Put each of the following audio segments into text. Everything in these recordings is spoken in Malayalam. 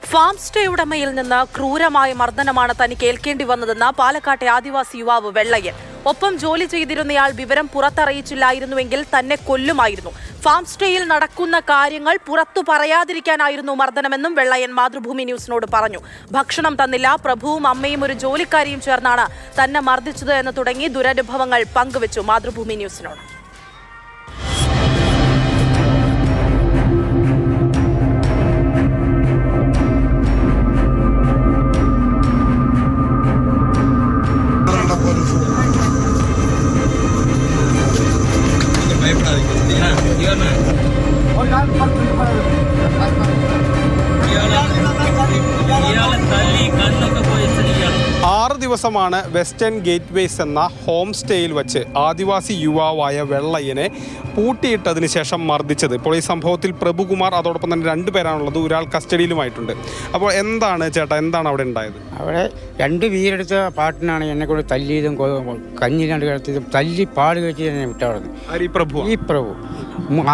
ഫാം സ്റ്റേ ഉടമയിൽ നിന്ന് ക്രൂരമായ മർദ്ദനമാണ് തനിക്ക് ഏൽക്കേണ്ടി വന്നതെന്ന് പാലക്കാട്ടെ ആദിവാസി യുവാവ് വെള്ളയ്യൻ. ഒപ്പം ജോലി ചെയ്തിരുന്നയാൾ വിവരം പുറത്തറിയിച്ചില്ലായിരുന്നുവെങ്കിൽ തന്നെ കൊല്ലുമായിരുന്നു. ഫാം സ്റ്റേയിൽ നടക്കുന്ന കാര്യങ്ങൾ പുറത്തു പറയാതിരിക്കാനായിരുന്നു മർദ്ദനമെന്നും വെള്ളയ്യൻ മാതൃഭൂമി ന്യൂസിനോട് പറഞ്ഞു. ഭക്ഷണം തന്നില്ല, പ്രഭുവും അമ്മയും ഒരു ജോലിക്കാരിയും ചേർന്നാണ് തന്നെ മർദ്ദിച്ചത് എന്ന് തുടങ്ങി ദുരനുഭവങ്ങൾ പങ്കുവച്ചു മാതൃഭൂമി ന്യൂസിനോട്. ദിവസമാണ് വെസ്റ്റേൺ ഗേറ്റ്വേസ് എന്ന ഹോം സ്റ്റേയിൽ വച്ച് ആദിവാസി യുവാവായ വെള്ളയ്യനെ പൂട്ടിയിട്ടതിന് ശേഷം മർദ്ദിച്ചത്. ഇപ്പോൾ ഈ സംഭവത്തിൽ പ്രഭുകുമാർ അതോടൊപ്പം തന്നെ 2 പേരാണുള്ളത്. ഒരാൾ കസ്റ്റഡിയിലുമായിട്ടുണ്ട്. അപ്പോൾ എന്താണ് അവിടെ ഉണ്ടായത്? അവിടെ 2 വീരെടുത്ത പാട്ടിനാണ് എന്നെ കൊണ്ട് തല്ലിയതും കഞ്ഞിലാണ്ട് കിടത്തിയതും തല്ലി പാട് കഴിച്ച് എന്നെ വിട്ടവിടുന്നത്. ഈ പ്രഭു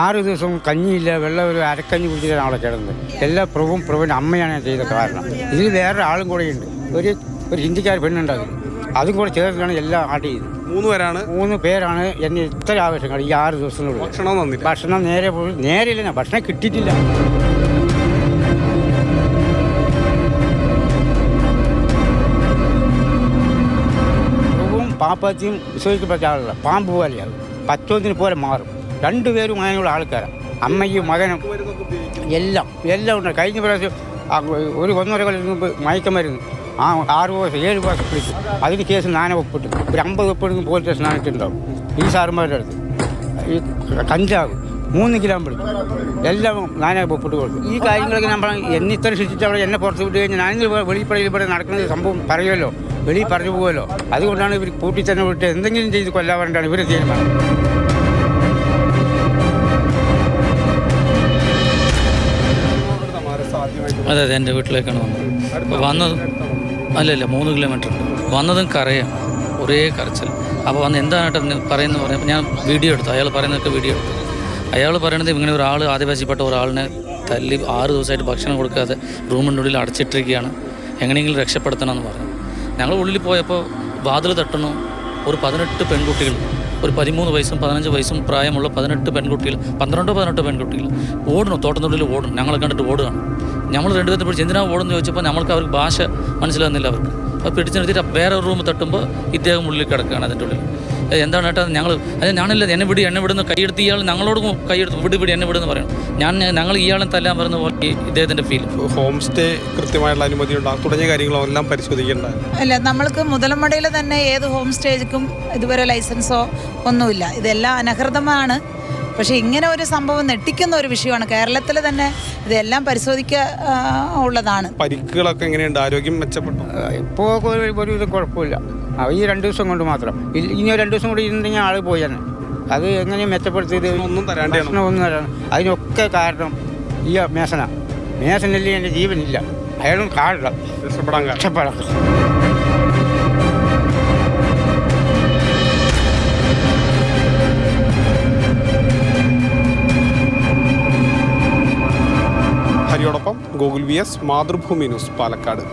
6 ദിവസം കഞ്ഞിയില്ല, വെള്ളം ഒരു അരക്കഞ്ഞി കുടിച്ചിട്ടാണ് അവിടെ കിടന്നത്. എല്ലാ പ്രഭുവിൻ്റെ അമ്മയാണ് ചെയ്ത കാരണം. ഇതിൽ വേറെ ആളും കൂടെയുണ്ട്, ഒരു ഹിന്ദിക്കാർ പെണ്ണുണ്ടാകുന്നത്. അതും കൂടെ ചേർത്തിട്ടാണ് എല്ലാം ആട്ട് ചെയ്തത്. 3 പേരാണ് എന്നെ ഇത്ര ആവശ്യങ്ങൾ ഈ 6 ദിവസത്തിനുള്ളിൽ. ഭക്ഷണം നേരെയില്ല, ഭക്ഷണം കിട്ടിയിട്ടില്ല. പ്രഭുവും പാപ്പത്തിയും വിശ്വസിക്കപ്പെട്ട ആളല്ല, പാമ്പ് പോലെയാകും, പച്ചോന്തിന് പോലെ മാറും. 2 പേരും അങ്ങനെയുള്ള ആൾക്കാരാണ്. അമ്മയ്ക്കും മകനും എല്ലാം ഉണ്ട്. കഴിഞ്ഞ പ്രാവശ്യം ഒരു 1.5 കൊല്ലം മുമ്പ് മയക്കമരുന്ന് 6 വർഷം 7 വർഷം പിടിച്ചു. അതിന് കേസ് നാനെ ഒപ്പിട്ടു. ഒരു 50 ഒപ്പിടുന്ന പോലീസ് സ്റ്റേഷൻ ആയിട്ടുണ്ടാവും. ഈ സാറുമാരുടെ അടുത്ത് ഈ കഞ്ചാവ് 3 കിലോ പിടിച്ചു. എല്ലാം നാനെ ഒപ്പിട്ട് കൊടുത്തു. ഈ കാര്യങ്ങളൊക്കെ നമ്മൾ ഇത്ര ശിക്ഷിച്ച് അവിടെ എന്നെ പുറത്ത് വിട്ട് കഴിഞ്ഞാൽ ഞാനിന്ന് വെളിപ്പടയിൽ ഇവിടെ നടക്കുന്ന സംഭവം പറയുമല്ലോ, വെളിയിൽ പറഞ്ഞു പോകുമല്ലോ. അതുകൊണ്ടാണ് ഇവർ കൂട്ടി തന്നെ വിട്ട് എന്തെങ്കിലും ചെയ്ത് കൊല്ലാവേണ്ടാണ് ഇവർ തീരുമാനം. അതെ, എൻ്റെ വീട്ടിലേക്കാണ് വന്നത്. അല്ലല്ല 3 കിലോമീറ്റർ ഉണ്ട്. വന്നതും കരയാം, ഒരേ കരച്ചിൽ. അപ്പോൾ വന്ന് എന്തായിട്ട് പറയുന്നത് പറഞ്ഞപ്പോൾ ഞാൻ വീഡിയോ എടുത്തു. അയാൾ പറയുന്നതൊക്കെ വീഡിയോ എടുത്തു. അയാൾ പറയണത് ഇങ്ങനെ ഒരാൾ, ആദിവാസിപ്പെട്ട ഒരാളിനെ തല്ലി 6 ദിവസമായിട്ട് ഭക്ഷണം കൊടുക്കാതെ റൂമിൻ്റെ ഉള്ളിൽ അടച്ചിട്ടിരിക്കുകയാണ്, എങ്ങനെയെങ്കിലും രക്ഷപ്പെടുത്തണമെന്ന് പറഞ്ഞു. ഞങ്ങൾ ഉള്ളിൽ പോയപ്പോൾ വാതിൽ തട്ടുന്നു. ഒരു 18 പെൺകുട്ടികൾ, ഒരു 13 വയസ്സും 15 വയസ്സും പ്രായമുള്ള 18 പെൺകുട്ടികൾ, 12-18 പെൺകുട്ടികൾ ഓടുന്നു, തോട്ടത്തിനുള്ളിൽ ഓടുന്നു. ഞങ്ങളെ കണ്ടിട്ട് ഓടുകയാണ്. നമ്മൾ 2 പേർത്ത് പിടിച്ച് എന്തിനാണ് ഓടുന്നു ചോദിച്ചപ്പോൾ നമ്മൾക്ക് അവർക്ക് ഭാഷ മനസ്സിലാകുന്നില്ല. അവർക്ക് അപ്പോൾ പിടിച്ച് നിർത്തിയിട്ട് വേറെ ഒരു റൂം തട്ടുമ്പോൾ ഇദ്ദേഹം ഉള്ളിൽ കിടക്കുകയാണ്. അതിൻ്റെ ഉള്ളിൽ എന്താണ് ഏട്ടാ ഞാനില്ല, എന്നെ വിടുന്ന കൈയെടുത്ത് ഇയാൾ ഞങ്ങളോട് കൈയെടുത്ത് വിടി എന്നെ വിടുന്ന് പറയണം. ഞങ്ങൾ ഇയാളെ തല്ലാൻ പറയുന്ന പോലെ ഇദ്ദേഹത്തിൻ്റെ ഫീൽ. ഹോം സ്റ്റേ കൃത്യമായുള്ള അനുമതി ഉണ്ടാകും തുടങ്ങിയ കാര്യങ്ങളെല്ലാം പരിശോധിക്കേണ്ടത്. അല്ല, നമ്മൾക്ക് മുതലമടയിൽ തന്നെ ഏത് ഹോം സ്റ്റേജിക്കും ഇതുവരെ ലൈസൻസോ ഒന്നുമില്ല. ഇതെല്ലാം അനധികൃതമാണ്. പക്ഷേ ഇങ്ങനെ ഒരു സംഭവം നെട്ടിക്കുന്ന ഒരു വിഷയമാണ്. കേരളത്തിൽ തന്നെ ഇതെല്ലാം പരിശോധിക്കാനുള്ളതാണ്. പരിക്കുകളൊക്കെ എങ്ങനെയുണ്ട്? ആരോഗ്യം മെച്ചപ്പെട്ടു? ഇപ്പോൾ ഒരു ഇത് കുഴപ്പമില്ല. ഈ 2 ദിവസം കൊണ്ട് മാത്രം. ഇനി 2 ദിവസം കൂടി ഇരുന്നെങ്കിൽ ആൾ പോയി തന്നെ. അത് എങ്ങനെയും മെച്ചപ്പെടുത്തിയത് ഒന്നും തരാൻ. അതിനൊക്കെ കാരണം ഈ മേസനല്ലേ എൻ്റെ ജീവനില്ല. അയാളും കാണണം, രക്ഷപ്പെടാൻ. ഹരിയോടൊപ്പം ഗോകുൽ VS, മാതൃഭൂമി ന്യൂസ്, പാലക്കാട്.